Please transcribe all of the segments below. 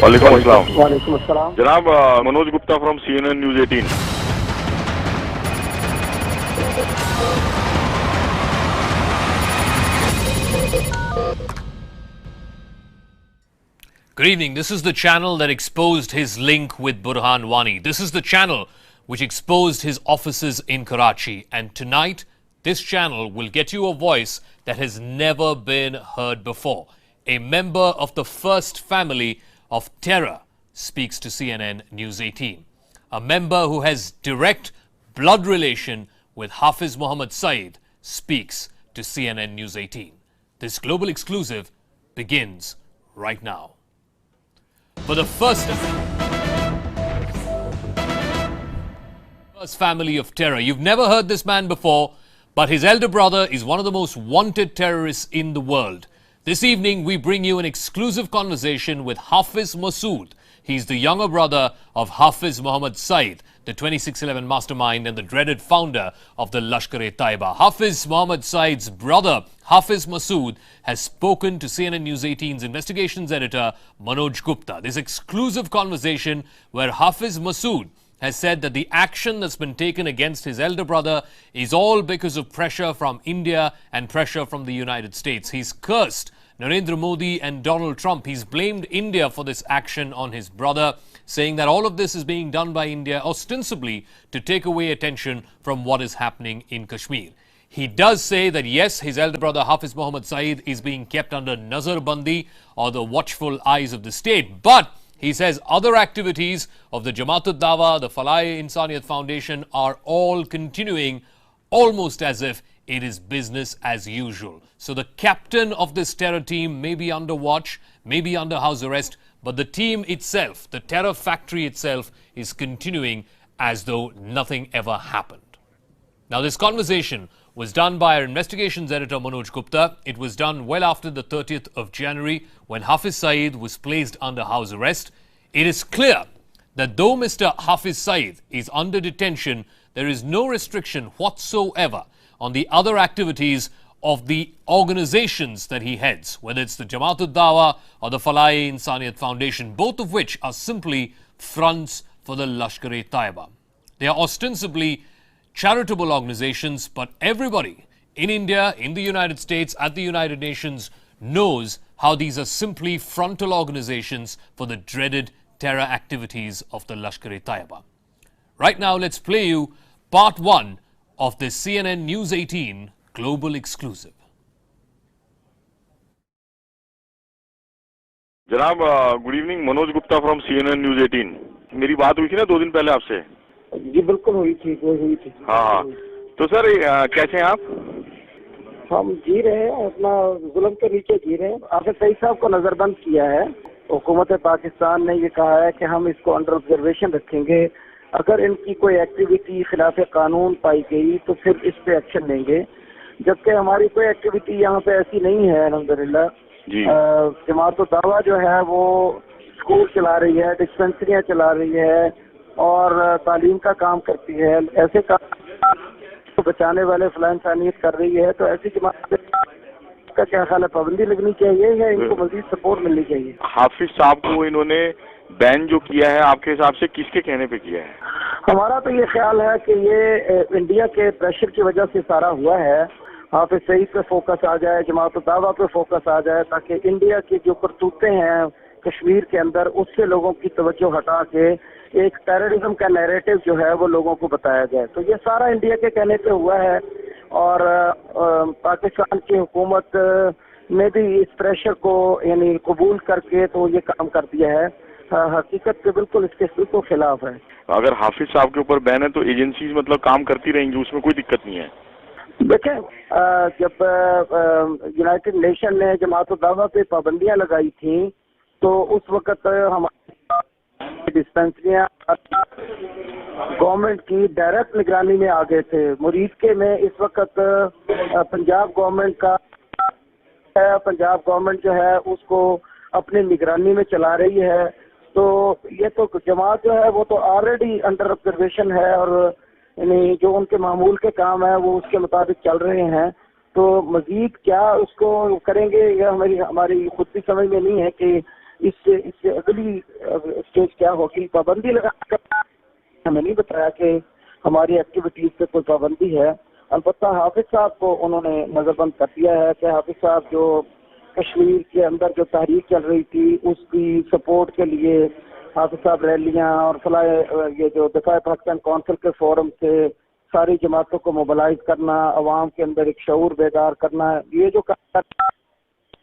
वालेकुम अस्सलाम। वालेकुम अस्सलाम। जनाब Manoj Gupta from CNN News 18। Good evening. This is the channel that exposed his link with Burhan Wani. This is the channel which exposed his offices in Karachi. And tonight, this channel will get you a voice that has never been heard before. A member of the first family of terror speaks to CNN News 18. A member who has direct blood relation with Hafiz Mohammed Sayeed speaks to CNN News 18. This global exclusive begins right now. For the first family of terror. You've never heard this man before, but his elder brother is one of the most wanted terrorists in the world. This evening, we bring you an exclusive conversation with Hafiz Masood. He's the younger brother of Hafiz Mohammed Sayeed, the 2611 mastermind and the dreaded founder of the Lashkar-e-Taiba. Hafiz Mohammed Sayeed's brother, Hafiz Masood, has spoken to CNN News 18's investigations editor, Manoj Gupta. This exclusive conversation where Hafiz Masood has said that the action that's been taken against his elder brother is all because of pressure from India and pressure from the United States. He's cursed Narendra Modi and Donald Trump. He's blamed India for this action on his brother, saying that all of this is being done by India ostensibly to take away attention from what is happening in Kashmir. He does say that yes, his elder brother Hafiz Mohammed Sayeed is being kept under Nazarbandi, or the watchful eyes of the state, but he says other activities of the Jamaat-ud-Dawa, the Falai-e-Insaniyat Foundation are all continuing almost as if it is business as usual. So the captain of this terror team may be under watch, may be under house arrest, but the team itself, the terror factory itself, is continuing as though nothing ever happened. Now, this conversation was done by our investigations editor Manoj Gupta. It was done well after the 30th of January when Hafiz Sayeed was placed under house arrest. It is clear that though Mr. Hafiz Sayeed is under detention, there is no restriction whatsoever on the other activities of the organizations that he heads, whether it's the Jamaat-ud-Dawa or the Falai-e-Insaniyat Foundation, both of which are simply fronts for the Lashkar-e-Taiba. They are ostensibly charitable organizations, but everybody in India, in the United States, at the United Nations knows how these are simply frontal organizations for the dreaded terror activities of the Lashkar-e-Taiba. Right now, let's play you part 1 of this CNN News 18 global exclusive. जनाब good evening, Manoj Gupta from CNN News 18। मेरी बात हुई थी ना 2 दिन पहले आपसे? जी बिल्कुल हुई थी, हुई थी। हाँ, तो सर कैसे हैं आप? हम जी रहे हैं, अपना जुल्म के नीचे जी रहे हैं। हाफिज सईद साहब को नजरबंद किया है। हुकूमत पाकिस्तान ने ये कहा है कि हम इसको अंडर ऑब्जर्वेशन रखेंगे। अगर इनकी कोई एक्टिविटी खिलाफ कानून पाई गई तो फिर इस पे एक्शन लेंगे, जबकि हमारी कोई एक्टिविटी यहाँ पे ऐसी नहीं है। अल्हम्दुलिल्लाह जमात-उद-दावा जो है वो स्कूल चला रही है, डिस्पेंसरियाँ चला रही है और तालीम का काम करती है। ऐसे काम को बचाने वाले फलाह इंसानियत कर रही है, तो ऐसी जमात का क्या ख्याल है, पाबंदी लगनी चाहिए या इनको मजीद सपोर्ट मिलनी चाहिए? हाफिज साहब को इन्होंने बैन जो किया है, आपके हिसाब से किसके कहने पे किया है? हमारा तो ये ख्याल है कि ये इंडिया के प्रेशर की वजह से सारा हुआ है। हाफिज सईद पे फोकस आ जाए, जमात-उद-दावा पे फोकस आ जाए, ताकि इंडिया की जो करतूतें हैं कश्मीर के अंदर, उससे लोगों की तवज्जो हटा के एक टेररिज्म का नैरेटिव जो है वो लोगों को बताया जाए। तो ये सारा इंडिया के कहने पे हुआ है और पाकिस्तान की हुकूमत ने भी इस प्रेशर को यानी कबूल करके तो ये काम कर दिया है। हकीकत पे बिल्कुल इसके बिल्कुल खिलाफ है। अगर हाफिज साहब के ऊपर बैन है तो एजेंसीज मतलब काम करती रहेंगी, उसमें कोई दिक्कत नहीं है। देखें, जब यूनाइटेड नेशन ने जमात-उद-दावा पे पाबंदियां लगाई थी तो उस वक्त हमारी डिस्पेंसरियां गवर्नमेंट की डायरेक्ट निगरानी में आ गए थे। मुरीद के में इस वक्त पंजाब गवर्नमेंट का है, पंजाब गवर्नमेंट जो है उसको अपनी निगरानी में चला रही है। तो ये तो जमात जो है वो तो ऑलरेडी अंडर ऑब्जर्वेशन है और यानी जो उनके मामूल के काम है वो उसके मुताबिक चल रहे हैं। तो मजीद क्या उसको करेंगे यह हमारी खुद भी समझ में नहीं है कि इससे अगली प्रोसेस क्या होगी, पाबंदी लगा हमें नहीं बताया कि हमारी एक्टिविटीज पे कोई पाबंदी है। अलबत्ता हाफिज साहब को उन्होंने नजरबंद कर दिया है कि हाफिज साहब जो कश्मीर के अंदर जो तहरीक चल रही थी उसकी सपोर्ट के लिए हाफिज साहब रैलियां और ये जो दफा पाकिस्तान कौंसिल के फोरम से सारी जमातों को मोबिलाइज करना, अवाम के अंदर एक शऊर बेदार करना, ये जो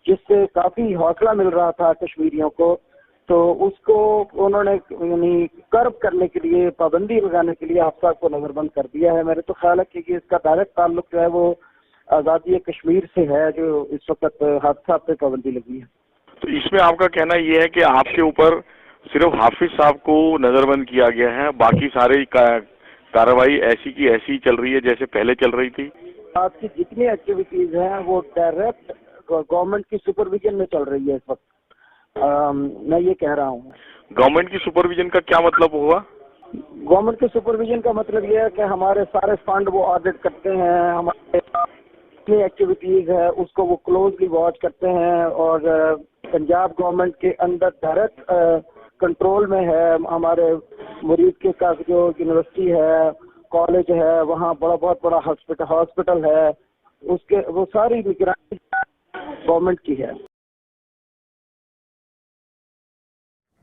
जिससे काफी हौसला मिल रहा था कश्मीरियों को, तो उसको उन्होंने यानी कर्ब करने के लिए, पाबंदी लगाने के लिए हाफिज साहब को नजरबंद कर दिया है। मेरे तो ख्याल है कि इसका डायरेक्ट ताल्लुक जो है वो आज़ादी कश्मीर से है, जो इस वक्त हाफिज साहब पे पाबंदी लगी है। तो इसमें आपका कहना ये है कि आपके ऊपर सिर्फ हाफिज साहब को नजरबंद किया गया है, बाकी सारे कार्रवाई ऐसी की ऐसी चल रही है जैसे पहले चल रही थी? आपकी जितनी एक्टिविटीज हैं वो डायरेक्ट गवर्नमेंट की सुपरविजन में चल रही है इस वक्त। मैं ये कह रहा हूँ। गवर्नमेंट की सुपरविजन का क्या मतलब हुआ? गवर्नमेंट के सुपरविजन का मतलब ये है कि हमारे सारे फंड वो ऑडिट करते हैं, हमारे जितनी एक्टिविटीज है उसको वो क्लोजली वॉच करते हैं, और पंजाब गवर्नमेंट के अंदर डायरेक्ट कंट्रोल में है। हमारे मुरीद के का जो यूनिवर्सिटी है, कॉलेज है, वहाँ बहुत बड़ा हॉस्पिटल है, उसके वो सारी निगरानी गवर्नमेंट की है।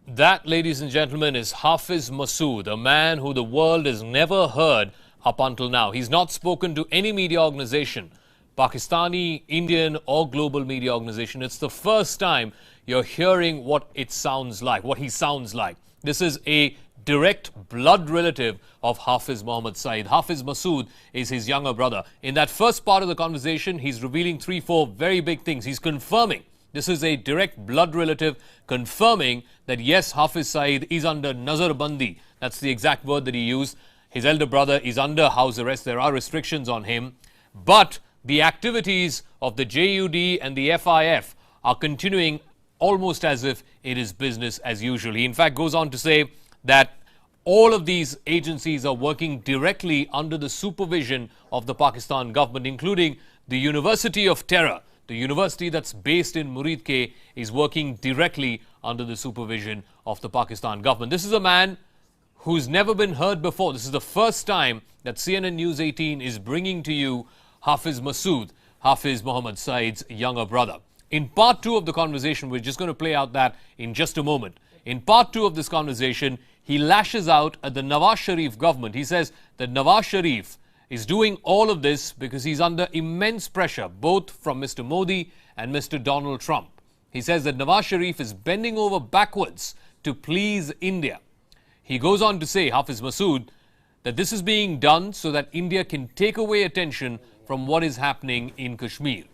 That, ladies and gentlemen, is Hafiz Masood, a man who the world has never heard up until now. He's not spoken to any media organization, Pakistani, Indian or global media organization. It's the first time you're hearing what it sounds like, what he sounds like. This is a direct blood relative of Hafiz Mohammed Sayeed. Hafiz Masood is his younger brother. In that first part of the conversation, he's revealing 3-4 very big things. He's confirming this is a direct blood relative, confirming that yes, Hafiz Sayeed is under nazar bandi. That's the exact word that he used. His elder brother is under house arrest. There are restrictions on him. But the activities of the JUD and the FIF are continuing almost as if it is business as usual. He in fact goes on to say that all of these agencies are working directly under the supervision of the Pakistan government, including the University of Terror. The university that's based in Muridke is working directly under the supervision of the Pakistan government. This is a man who's never been heard before. This is the first time that CNN News 18 is bringing to you Hafiz Masood, Hafiz Mohammed Saeed's younger brother. In part 2 of the conversation, we're just going to play out that in just a moment. In part 2 of this conversation, he lashes out at the Nawaz Sharif government. He says that Nawaz Sharif is doing all of this because he's under immense pressure, both from Mr. Modi and Mr. Donald Trump. He says that Nawaz Sharif is bending over backwards to please India. He goes on to say, Hafiz Masood, that this is being done so that India can take away attention from what is happening in Kashmir.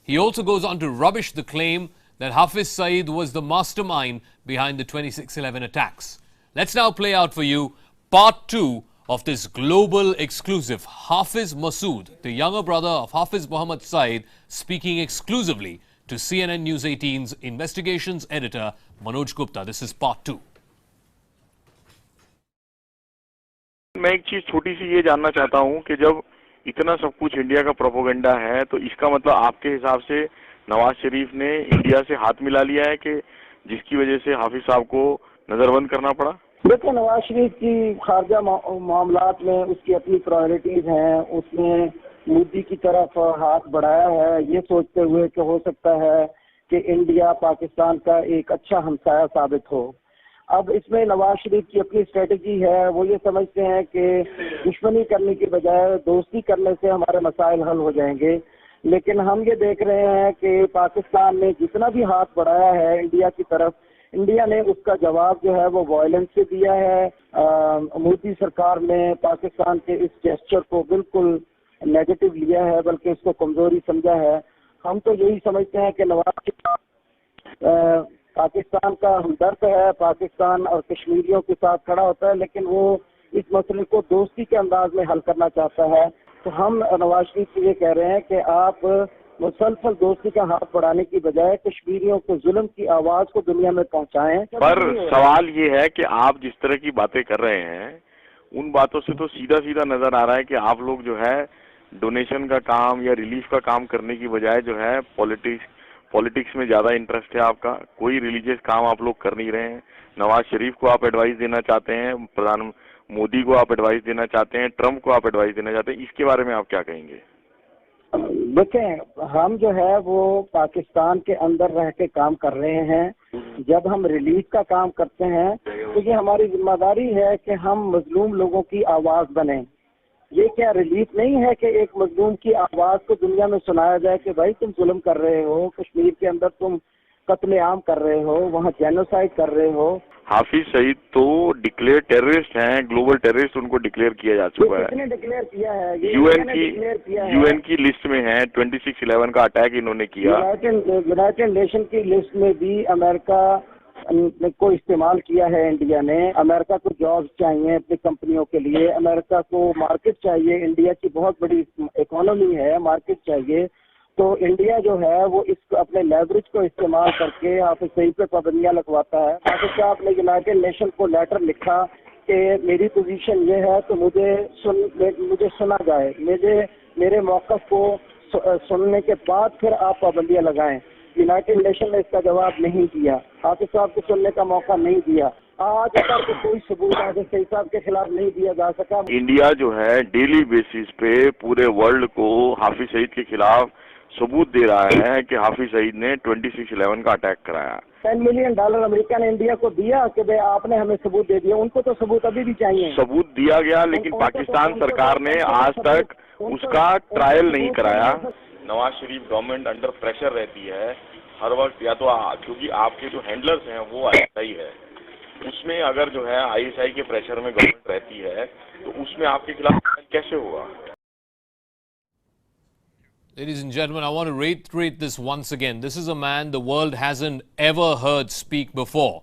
He also goes on to rubbish the claim that Hafiz Saeed was the mastermind behind the 26/11 attacks. Let's now play out for you part 2 of this global exclusive. Hafiz Masood, the younger brother of Hafiz Mohammed Saeed, speaking exclusively to CNN News 18's investigations editor Manoj Gupta. This is part 2. मैं एक चीज छोटी सी ये जानना चाहता हूँ कि जब इतना सब कुछ इंडिया का प्रोपोगंडा है, तो इसका मतलब आपके हिसाब से नवाज शरीफ ने इंडिया से हाथ मिला लिया है कि जिसकी वजह से हाफिज साहब को नजरबंद करना पड़ा? देखिए, नवाज शरीफ की खारजा मामलात में उसकी अपनी प्रायोरिटीज हैं। उसने मोदी की तरफ हाथ बढ़ाया है ये सोचते हुए कि हो सकता है कि इंडिया पाकिस्तान का एक अच्छा हमसाया साबित हो। अब इसमें नवाज शरीफ की अपनी स्ट्रेटजी है। वो ये समझते हैं कि दुश्मनी करने की बजाय दोस्ती करने से हमारे मसाइल हल हो जाएंगे। लेकिन हम ये देख रहे हैं कि पाकिस्तान ने जितना भी हाथ बढ़ाया है इंडिया की तरफ, इंडिया ने उसका जवाब जो है वो वायलेंस से दिया है। मोदी सरकार ने पाकिस्तान के इस जेस्चर को बिल्कुल नेगेटिव लिया है, बल्कि इसको कमजोरी समझा है। हम तो यही समझते हैं कि नवाज पाकिस्तान का हमदर्द है, पाकिस्तान और कश्मीरियों के साथ खड़ा होता है, लेकिन वो इस मसले को दोस्ती के अंदाज में हल करना चाहता है। तो हम नवाज शरीफ से ये कह रहे हैं कि आप मुसलसल दोस्ती का हाथ बढ़ाने की बजाय कश्मीरियों को जुल्म की आवाज को दुनिया में पहुंचाएं। पर सवाल ये है कि आप जिस तरह की बातें कर रहे हैं उन बातों से तो सीधा सीधा नजर आ रहा है कि आप लोग जो है डोनेशन का काम या रिलीफ का काम करने की बजाय जो है पॉलिटिक्स में ज्यादा इंटरेस्ट है आपका। कोई रिलीजियस काम आप लोग कर नहीं रहे हैं, नवाज शरीफ को आप एडवाइस देना चाहते हैं, प्रधान मोदी को आप एडवाइस देना चाहते हैं, ट्रंप को आप एडवाइस देना चाहते हैं, इसके बारे में आप क्या कहेंगे? देखें, हम जो है वो पाकिस्तान के अंदर रह के काम कर रहे हैं। जब हम रिलीफ का काम करते हैं तो ये हमारी जिम्मेदारी है कि हम मजलूम लोगों की आवाज बने। ये क्या रिलीफ नहीं है कि एक मजलूम की आवाज को दुनिया में सुनाया जाए कि भाई तुम जुल्म कर रहे हो, कश्मीर के अंदर तुम कत्लेआम कर रहे हो, वहाँ जेनोसाइड कर रहे हो। हाफिज सईद तो डिक्लेयर टेररिस्ट हैं, ग्लोबल टेररिस्ट उनको डिक्लेयर किया जा चुका है। किसने डिक्लेयर किया है? यूएन की लिस्ट में है। 26/11 का अटैक इन्होंने किया। यूनाइटेड नेशन की लिस्ट में भी अमेरिका को इस्तेमाल किया है इंडिया ने। अमेरिका को जॉब्स चाहिए अपनी कंपनियों के लिए, अमेरिका को मार्केट चाहिए, इंडिया की बहुत बड़ी इकोनॉमी है, मार्केट चाहिए। तो इंडिया जो है वो इस अपने लेवरेज को इस्तेमाल करके हाफिज सईद पे पाबंदियां लगवाता है। हाफिज साहब ने यूनाइटेड नेशन को लेटर लिखा कि मेरी पोजीशन ये है तो मुझे सुना जाए, मेरे मौक़िफ़ को सुनने के बाद फिर आप पाबंदियां लगाएं। यूनाइटेड नेशन ने इसका जवाब नहीं दिया, हाफिज साहब को सुनने का मौका नहीं दिया। आज तक कोई सबूत हाफिज सईद साहब के खिलाफ नहीं दिया जा सका। इंडिया जो है डेली बेसिस पे पूरे वर्ल्ड को हाफिज सईद के खिलाफ सबूत दे रहा है कि हाफिज सईद ने 26/11 का अटैक कराया। $10 मिलियन अमेरिका ने इंडिया को दिया कि भाई आपने हमें सबूत दे दिया। उनको तो सबूत अभी भी चाहिए। सबूत दिया गया, लेकिन पाकिस्तान सरकार ने आज तक उसका ट्रायल नहीं कराया। Nawaz Sharif government under pressure रहती है हर वक्त, या तो क्योंकि आपके जो हैंडलर्स हैं वो आईएसआई है, उसमें अगर जो है आईएसआई के प्रेशर में गवर्नमेंट रहती है तो उसमें आपके खिलाफ कैसे होगा? Ladies and gentlemen, I want to reiterate this once again. This is a man the world hasn't ever heard speak before.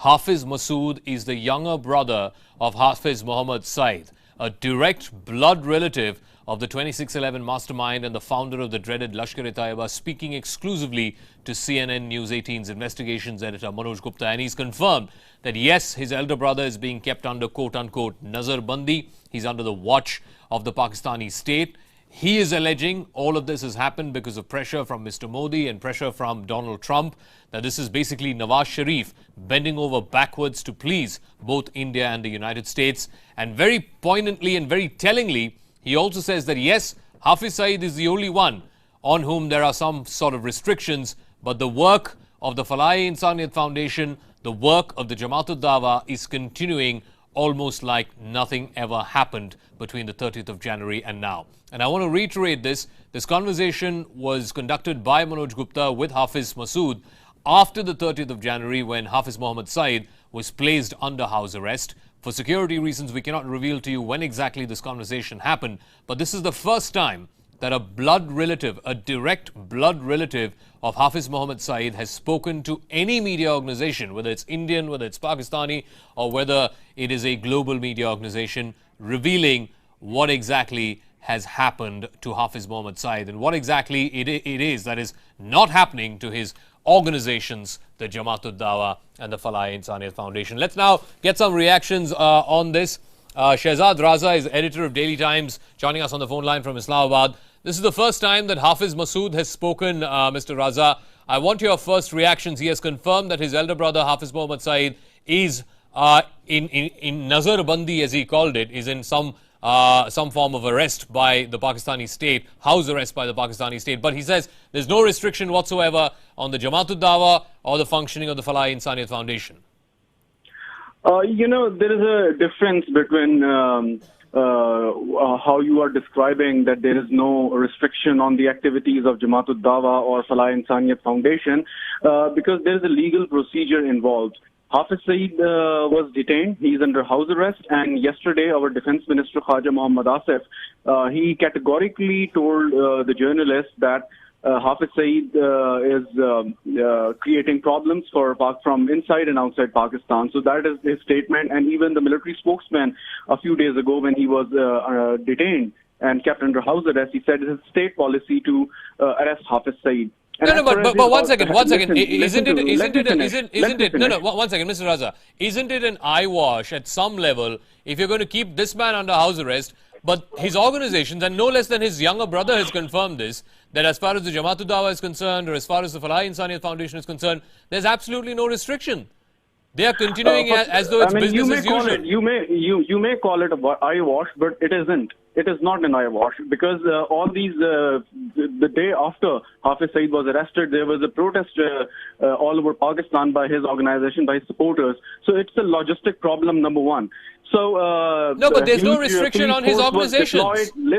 Hafiz Masood is the younger brother of Hafiz Mohammed Saeed, a direct blood relative of the 26/11 mastermind and the founder of the dreaded Lashkar-e-Taiba, speaking exclusively to CNN News 18's investigations editor Manoj Gupta. And he's confirmed that yes, his elder brother is being kept under quote-unquote nazar bandi. He's under the watch of the Pakistani state. He is alleging all of this has happened because of pressure from Mr. Modi and pressure from Donald Trump, that this is basically Nawaz Sharif bending over backwards to please both India and the United States. And very poignantly and very tellingly, he also says that yes, Hafiz Saeed is the only one on whom there are some sort of restrictions, but the work of the Falai-e-Insaniyat Foundation, the work of the Jamaat-ud-Dawa is continuing almost like nothing ever happened between the 30th of January and now. And I want to reiterate this. This conversation was conducted by Manoj Gupta with Hafiz Masood after the 30th of January, when Hafiz Mohammed Saeed was placed under house arrest. For security reasons, we cannot reveal to you when exactly this conversation happened. But this is the first time that a blood relative, a direct blood relative of Hafiz Mohammed Saeed has spoken to any media organization, whether it's Indian, whether it's Pakistani, or whether it is a global media organization, revealing what exactly has happened to Hafiz Mohammed Saeed and what exactly it is that is not happening to his organizations, the Jamaat-ud-Dawa and the Falai-e-Insaniyat Foundation. Let's now get some reactions on this. Shehzad Raza is editor of Daily Times, joining us on the phone line from Islamabad. This is the first time that Hafiz Masood has spoken, Mr. Raza. I want your first reactions. He has confirmed that his elder brother, Hafiz Mohammed Saeed, is in nazar bandi, as he called it, is in some form of arrest by the Pakistani state, house arrest by the Pakistani state. But he says there's no restriction whatsoever on the Jamaat-ud-Dawa or the functioning of the Falai-e-Insaniyat Foundation. There is a difference between how you are describing that there is no restriction on the activities of Jamaat-ud-Dawa or Falai-e-Insaniyat Foundation, because there is a legal procedure involved. Hafiz Saeed was detained. He is under house arrest. And yesterday, our Defense Minister, Khaja Mohammad Asif, he categorically told the journalists that Hafiz Saeed is creating problems from inside and outside Pakistan. So that is his statement. And even the military spokesman a few days ago, when he was detained and kept under house arrest, he said it is state policy to arrest Hafiz Saeed. No, but one second. Isn't it? No, one second, Mr. Raza. Isn't it an eyewash at some level if you're going to keep this man under house arrest, but his organizations, and no less than his younger brother has confirmed this, that as far as the Jamaat-ud-Dawa is concerned, or as far as the Falai-e-Insaniyat Foundation is concerned, there's absolutely no restriction. They are continuing as though it's business as usual. You may call it a eyewash, but it isn't. It is not an eyewash because all these the day after Hafiz Sayeed was arrested, there was a protest all over Pakistan by his organization, by his supporters. So it's a logistic problem, number one. So no, but there's no restriction on his organization.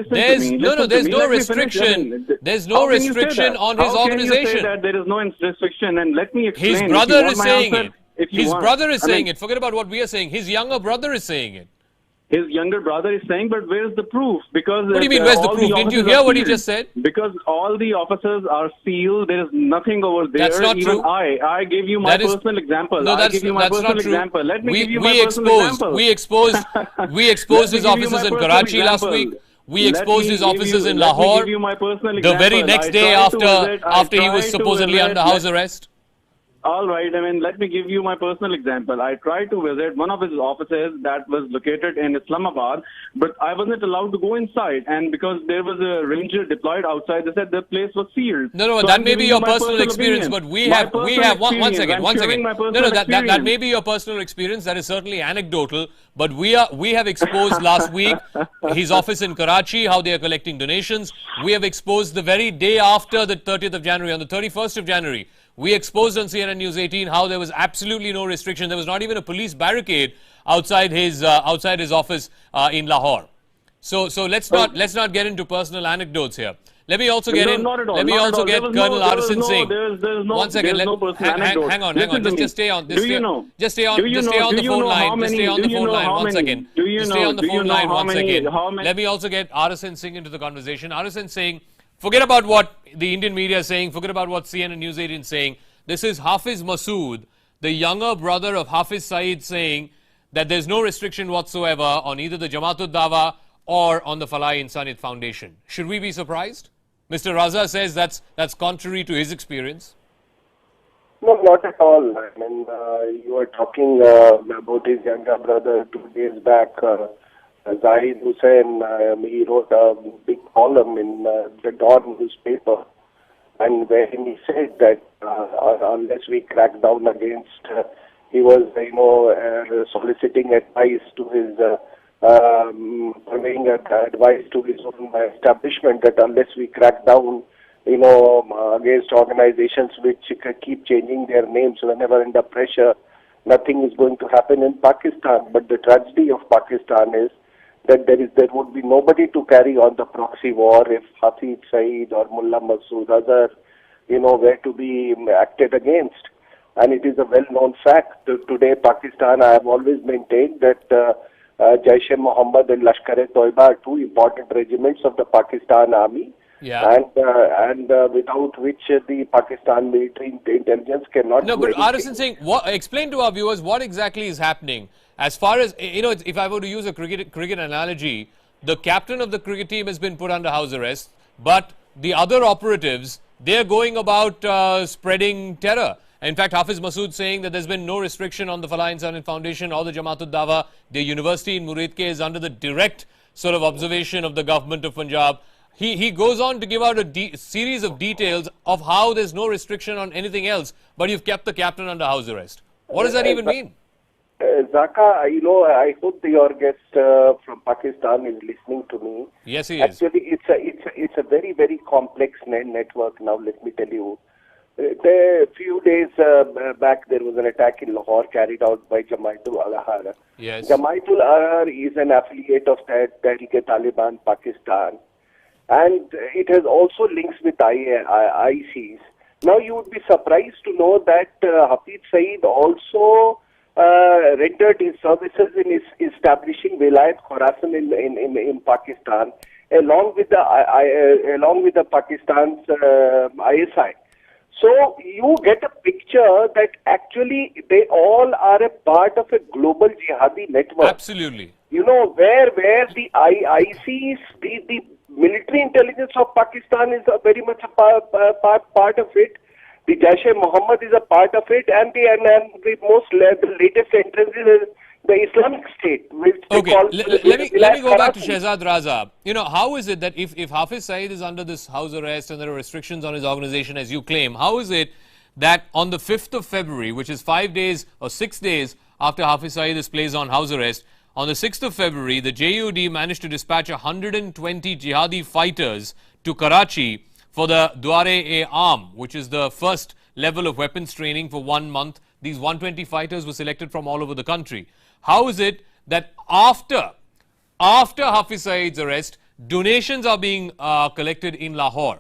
There's no restriction. There's no restriction on his organization. How can you say that there is no restriction? And let me explain. His brother is saying it. His brother is saying it. Forget about what we are saying. His younger brother is saying it. His younger brother is saying, but where's the proof? Because what do you mean, where's the proof? Didn't you hear what he just said? Because all the officers are sealed. There is nothing over there. That's not true. I gave you my personal example. No, that's not true. Let me give you my personal example. We exposed his offices in Karachi last week. We exposed his offices in Lahore the very next day after he was supposedly under house arrest. All right, I mean, let me give you my personal example. I tried to visit one of his offices that was located in Islamabad, but I wasn't allowed to go inside. And because there was a ranger deployed outside, they said the place was sealed. No, so that may be your personal experience, but we have one second. No, that may be your personal experience. That is certainly anecdotal, but we have exposed last week his office in Karachi, how they are collecting donations. We have exposed the very day after the 30th of January, on the 31st of January. We exposed on CNN News 18 how there was absolutely no restriction. There was not even a police barricade outside his office in Lahore. So let's not get into personal anecdotes here. Let me also get Colonel Artisan Singh. One second. Hang on. Just stay on. Just stay on the phone line. Just stay on the phone line. 1 second. Just stay on the phone line 1 second. Let me also get Artisan Singh into the conversation. Artisan Singh, forget about what the Indian media is saying. Forget about what CNN News 18 is saying. This is Hafiz Masood, the younger brother of Hafiz Sayeed, saying that there's no restriction whatsoever on either the Jamaat Dawa or on the Falai-e-Insaniyat Foundation. Should we be surprised? Mr. Raza says that's contrary to his experience. No, not at all. I mean, you were talking about his younger brother 2 days back. Zahid Hussain, he wrote a big column in the Dawn newspaper, and wherein he said that unless we crack down against, he was, soliciting advice to his, conveying advice to his own establishment that unless we crack down, against organizations which keep changing their names whenever under pressure, nothing is going to happen in Pakistan. But the tragedy of Pakistan is that there would be nobody to carry on the proxy war if Hafiz Sayeed or Mullah Masood Azhar, were to be acted against. And it is a well-known fact. Today, Pakistan, I have always maintained that Jaish-e-Mohammed and Lashkar-e-Toiba are two important regiments of the Pakistan army. Yeah. And without which the Pakistan military intelligence cannot. No, but Artisan Singh, explain to our viewers what exactly is happening. As far as, if I were to use a cricket analogy, the captain of the cricket team has been put under house arrest, but the other operatives, they're going about spreading terror. In fact, Hafiz Masood saying that there's been no restriction on the Falai-e-Insaniyat Foundation or the Jamaat Dawa. The university in Muridke is under the direct sort of observation of the government of Punjab. He goes on to give out a series of details of how there's no restriction on anything else, but you've kept the captain under house arrest. What does that even mean? Zaka, I hope your guest from Pakistan is listening to me. Yes, he is. Actually, it's a very, very complex network now, let me tell you. A few days back, there was an attack in Lahore carried out by Jamaatul-Ahrar. Yes. Jamaatul-Ahrar is an affiliate of Tehreek-e-Taliban Pakistan, and it has also links with ISIS. Now, you would be surprised to know that Hafiz Sayeed also rendered his services in establishing Vilayat Khorasan in Pakistan, along with the Pakistan's ISI. So you get a picture that actually they all are a part of a global jihadi network. Absolutely. Where the ISIS, the military intelligence of Pakistan is very much a part of it. The Jaish-e-Mohammed is a part of it, and the latest entrance is the Islamic State, which let me go back to Shehzad Raza. How is it that if Hafiz Sayeed is under this house arrest and there are restrictions on his organization, as you claim, how is it that on the 5th of February, which is 5 days or 6 days after Hafiz Saeed is placed on house arrest, on the 6th of February, the JUD managed to dispatch 120 jihadi fighters to Karachi for the Dwar-e-Aam, which is the first level of weapons training for 1 month. These 120 fighters were selected from all over the country. How is it that after Hafiz Saeed's arrest, donations are being collected in Lahore?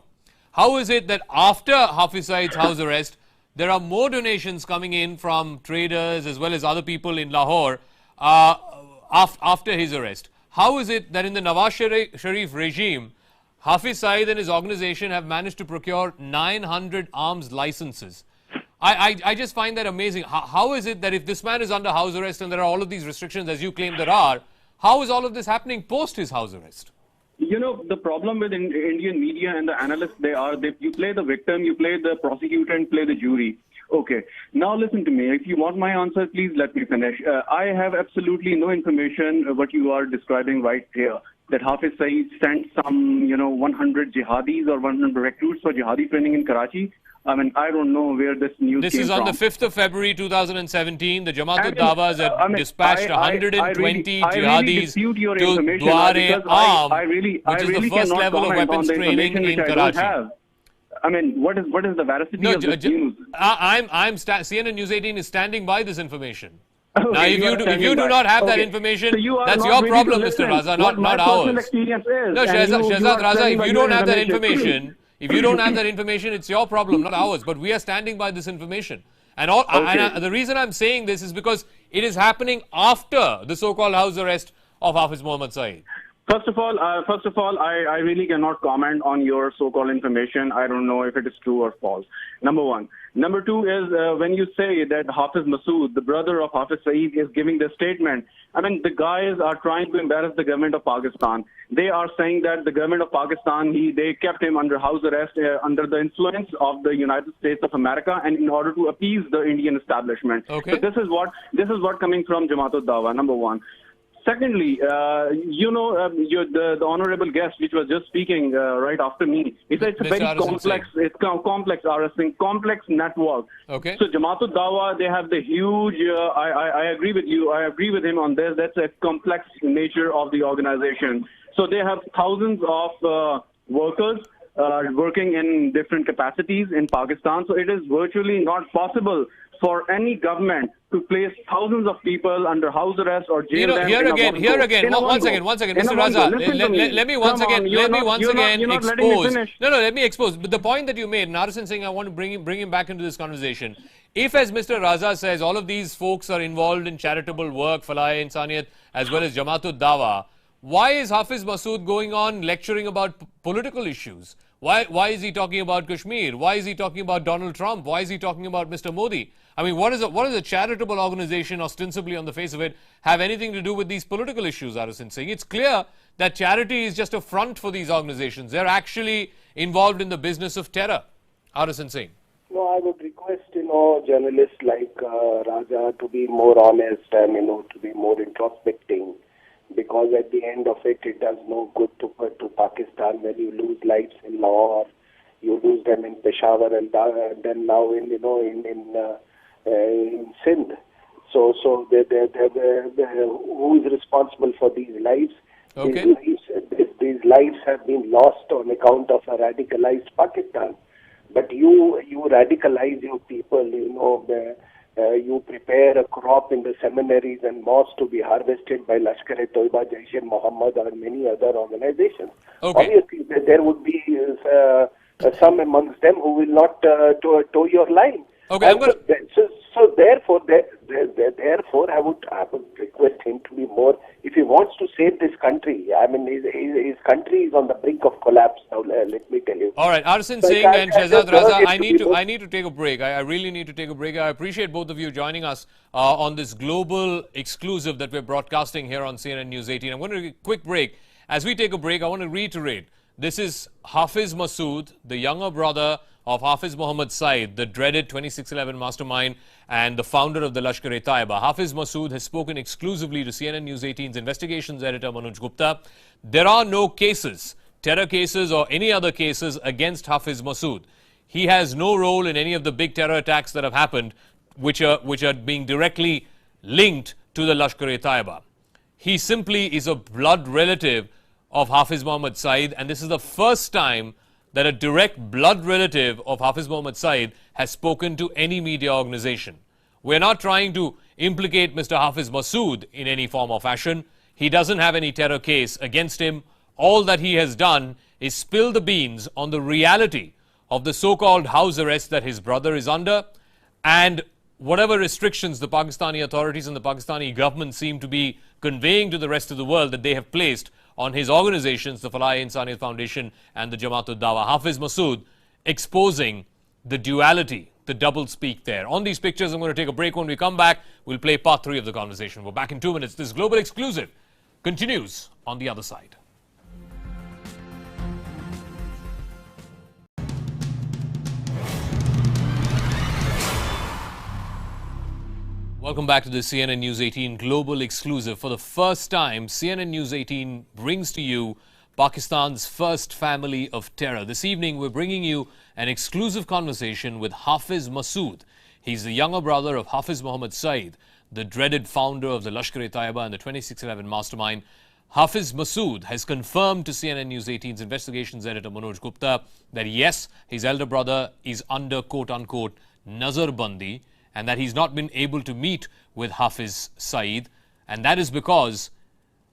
How is it that after Hafiz Saeed's house arrest, there are more donations coming in from traders as well as other people in Lahore after his arrest? How is it that in the Nawaz Sharif regime, Hafiz Saeed and his organization have managed to procure 900 arms licenses? I just find that amazing. How is it that if this man is under house arrest and there are all of these restrictions as you claim there are, how is all of this happening post his house arrest? You know, the problem with Indian media and the analysts, you play the victim, you play the prosecutor and play the jury. Okay, now listen to me. If you want my answer, please let me finish. I have absolutely no information what you are describing right here, that Hafiz Saeed sent some, 100 jihadis or 100 recruits for jihadi training in Karachi. I mean, I don't know where this news This came is on from. the 5th of February 2017. The Jamaat-ud-Dawah has dispatched 120 jihadis to Dwar-e-Aam, which is the first level of weapons training in Karachi. I mean, what is the veracity of this news? CNN News 18 is standing by this information. Okay, Now, if you do not have that information, so that's your problem, Mr. Raza, not ours. No, Shehzad Raza, if you don't have that information, it's your problem, not ours. But we are standing by this information. And the reason I'm saying this is because it is happening after the so-called house arrest of Hafiz Mohammad Saeed. First of all, I really cannot comment on your so-called information. I don't know if it is true or false. Number one. Number two is when you say that Hafiz Masood, the brother of Hafiz Saeed, is giving this statement. I mean, the guys are trying to embarrass the government of Pakistan. They are saying that the government of Pakistan, they kept him under house arrest under the influence of the United States of America, and in order to appease the Indian establishment. Okay. So this is what coming from Jamaat-ud-Dawah. Number one. Secondly, the honorable guest, which was just speaking right after me, he said it's a very complex network. Okay. So Jamaat-ud-Dawah, they have the huge. I agree with you. I agree with him on this. That's a complex nature of the organization. So they have thousands of workers working in different capacities in Pakistan. So it is virtually not possible for any government to place thousands of people under house arrest or jail. Here again. One second, Mr. Raza. Let me once again expose. No, let me expose. But the point that you made, Narasimhan Singh, I want to bring him back into this conversation. If, as Mr. Raza says, all of these folks are involved in charitable work, Falai-e-Insaniyat, as well as Jamaat-ud-Dawah, why is Hafiz Masood going on lecturing about political issues? Why is he talking about Kashmir? Why is he talking about Donald Trump? Why is he talking about Mr. Modi? I mean, what is a charitable organization, ostensibly on the face of it, have anything to do with these political issues, Narasimhan Singh? It's clear that charity is just a front for these organizations. They're actually involved in the business of terror. Narasimhan Singh. No, I would request, journalists like Raja to be more honest and, to be more introspecting, because at the end of it, it does no good to Pakistan when you lose lives in Lahore, you lose them in Peshawar, and then now in Sindh. So who is responsible for these lives? Okay. These lives have been lost on account of a radicalized Pakistan. But you radicalize your people, you prepare a crop in the seminaries and mosques to be harvested by Lashkar-e-Toiba, Jaish-e-Mohammed, or many other organizations. Okay. Obviously, there would be some amongst them who will not toe your line. Okay, So therefore, I would request him to be more. If he wants to save this country, I mean, his country is on the brink of collapse now. Let me tell you. All right, Narasimhan Singh and Shehzad Raza, I need to take a break. I really need to take a break. I appreciate both of you joining us on this global exclusive that we're broadcasting here on CNN News 18. I'm going to take a quick break. As we take a break, I want to reiterate. This is Hafiz Masood, the younger brother of Hafiz Mohammad Saeed, the dreaded 2611 mastermind and the founder of the Lashkar-e-Taiba. Hafiz Masood has spoken exclusively to CNN News 18's investigations editor Manoj Gupta. There are no cases, terror cases or any other cases against Hafiz Masood. he has no role in any of the big terror attacks that have happened, which are being directly linked to the Lashkar-e-Taiba. He simply is a blood relative of Hafiz Mohammed Saeed, and this is the first time that a direct blood relative of Hafiz Mohammed Saeed has spoken to any media organization. We're not trying to implicate Mr. Hafiz Masood in any form or fashion. He doesn't have any terror case against him. All that he has done is spill the beans on the reality of the so-called house arrest that his brother is under, and whatever restrictions the Pakistani authorities and the Pakistani government seem to be conveying to the rest of the world that they have placed on his organizations, the Falai-e-Insaniyat Foundation and the Jamaat-ud-Dawa. Hafiz Masood exposing the duality, the double-speak there. On these pictures, I'm going to take a break. When we come back, we'll play part 3 of the conversation. We're back in 2 minutes. This Global Exclusive continues on the other side. Welcome back to the CNN News 18 Global Exclusive. For the first time, CNN News 18 brings to you Pakistan's first family of terror. This evening, we're bringing you an exclusive conversation with Hafiz Masood. He's the younger brother of Hafiz Mohammed Saeed, the dreaded founder of the Lashkar-e-Taiba and the 2611 mastermind. Hafiz Masood has confirmed to CNN News 18's investigations editor Manoj Gupta that yes, his elder brother is under quote-unquote nazarbandi, and that he's not been able to meet with Hafiz Saeed, and that is because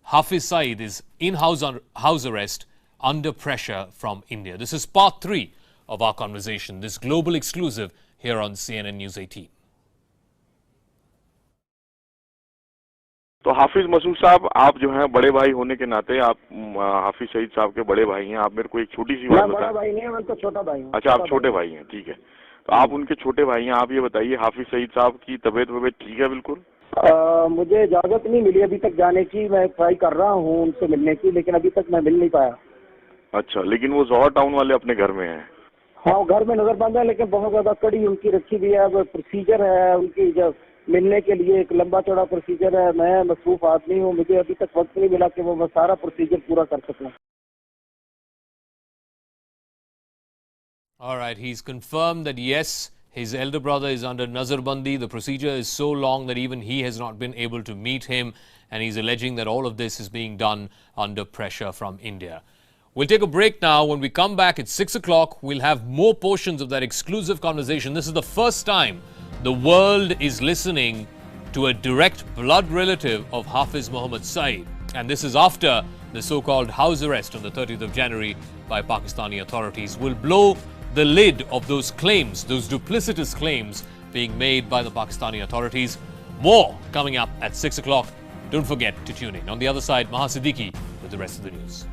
Hafiz Saeed is in house arrest under pressure from India. This is part 3 of our conversation, this global exclusive here on CNN News 18. तो हाफिज मसूद साहब, आप जो हैं बड़े भाई होने के नाते, आप हाफिज सईद साहब के बड़े भाई हैं। आप मेरे को एक छोटी सी बात बताएं। बड़ा भाई नहीं है, मैं तो छोटा भाई हूँ। अच्छा, आप छोटे भाई हैं, ठीक है। तो आप उनके छोटे भाई हैं। आप ये बताइए, हाफिज सईद साहब की तबीयत ठीक है? बिल्कुल। मुझे इजाजत नहीं मिली अभी तक जाने की। मैं ट्राई कर रहा हूँ उनसे मिलने की, लेकिन अभी तक मैं मिल नहीं पाया। अच्छा, लेकिन वो जौहर टाउन वाले अपने घर में हैं? हाँ, घर में नजरबंद है, लेकिन बहुत ज्यादा कड़ी उनकी रखी हुई है। प्रोसीजर है उनकी, जब मिलने के लिए एक लंबा चौड़ा प्रोसीजर है। मैं मसरूफ आदमी हूँ, मुझे अभी तक वक्त नहीं मिला कि वो मैं सारा प्रोसीजर पूरा कर सकूँ। All right, he's confirmed that yes, his elder brother is under nazarbandi. The procedure is so long that even he has not been able to meet him, and he's alleging that all of this is being done under pressure from India. We'll take a break now. When we come back at 6 o'clock, we'll have more portions of that exclusive conversation. This is the first time the world is listening to a direct blood relative of Hafiz Mohammed Saeed. And this is after the so-called house arrest on the 30th of January by Pakistani authorities. We'll blow the lid of those claims, those duplicitous claims being made by the Pakistani authorities. More coming up at 6 o'clock. Don't forget to tune in. On the other side, Maha Siddiqui with the rest of the news.